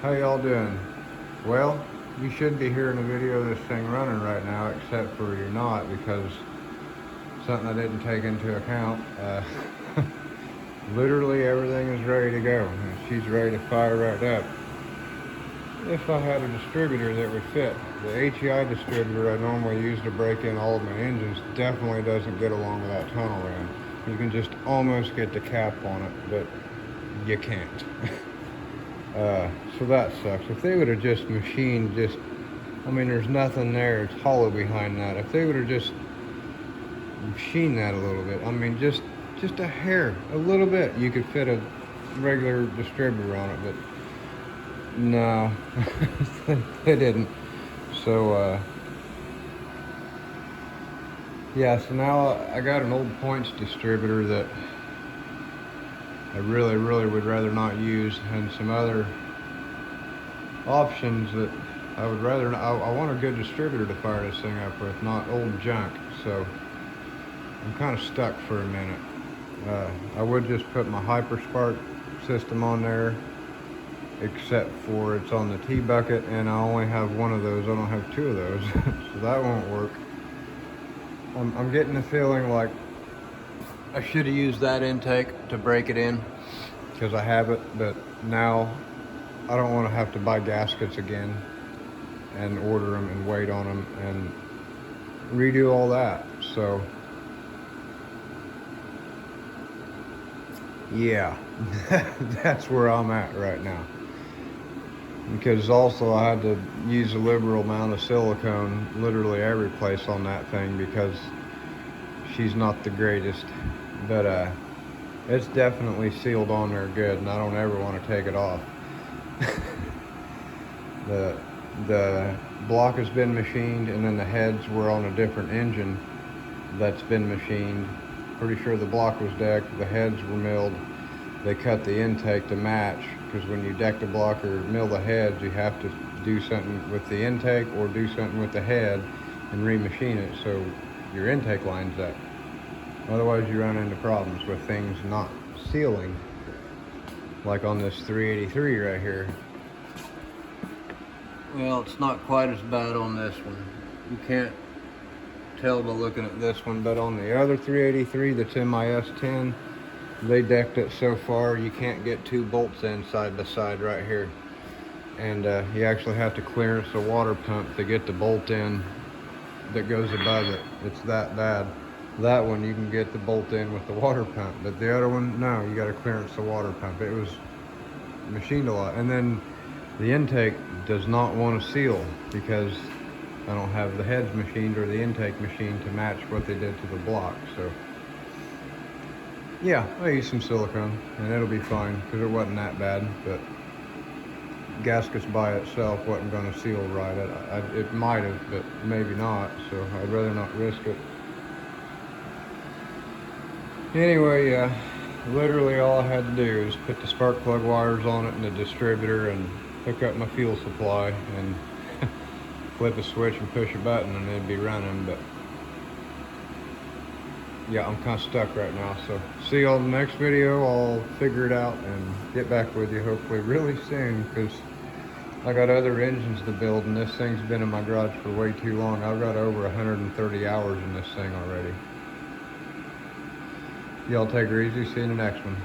How y'all doing? Well, you should be hearing a video of this thing running right now, except for you're not, because something I didn't take into account. Literally everything is ready to go. She's ready to fire right up. If I had a distributor that would fit. The HEI distributor I normally use to break in all of my engines definitely doesn't get along with that tunnel ram. You can just almost get the cap on it, but you can't. So that sucks. If they would have just machined there's nothing there. It's hollow behind that. If they would have just machined that a little bit, just a hair, a little bit, you could fit a regular distributor on it, but no, they didn't. So, yeah, so now I got an old points distributor that I really would rather not use, and some other options that I would rather not. I want a good distributor to fire this thing up with, not old junk. So I'm kind of stuck for a minute. I would just put my HyperSpark system on there, except for it's on the T-bucket, and I only have one of those. I don't have two of those, so that won't work. I'm getting the feeling like I should have used that intake to break it in, because I have it, but now I don't want to have to buy gaskets again and order them and wait on them and redo all that. So yeah, that's where I'm at right now. Because also I had to use a liberal amount of silicone literally every place on that thing, because she's not the greatest, but it's definitely sealed on there good, and I don't ever want to take it off. The block has been machined, and then the heads were on a different engine that's been machined. Pretty sure the block was decked, the heads were milled. They cut the intake to match, because when you deck the block or mill the heads, you have to do something with the intake or do something with the head and remachine it so your intake lines up. Otherwise you run into problems with things not sealing, like on this 383 right here. Well, it's not quite as bad on this one. You can't tell by looking at this one, but on the other 383 that's in my S10, they decked it so far you can't get two bolts in side by side right here, and you actually have to clearance the water pump to get the bolt in that goes above it. It's that bad. That one you can get the bolt in with the water pump, but the other one, no, you got to clearance the water pump. It was machined a lot, and then the intake does not want to seal because I don't have the heads machined or the intake machined to match what they did to the block. So yeah, I used some silicone and it'll be fine, because it wasn't that bad, but gaskets by itself wasn't going to seal right. It might have, but maybe not, so I'd rather not risk it. Anyway, literally all I had to do is put the spark plug wires on it in the distributor and hook up my fuel supply and flip a switch and push a button and it'd be running. But yeah, I'm kind of stuck right now, so see y'all in the next video. I'll figure it out and get back with you hopefully really soon, because I got other engines to build and this thing's been in my garage for way too long. I've got over 130 hours in this thing already. Y'all take her easy. See you in the next one.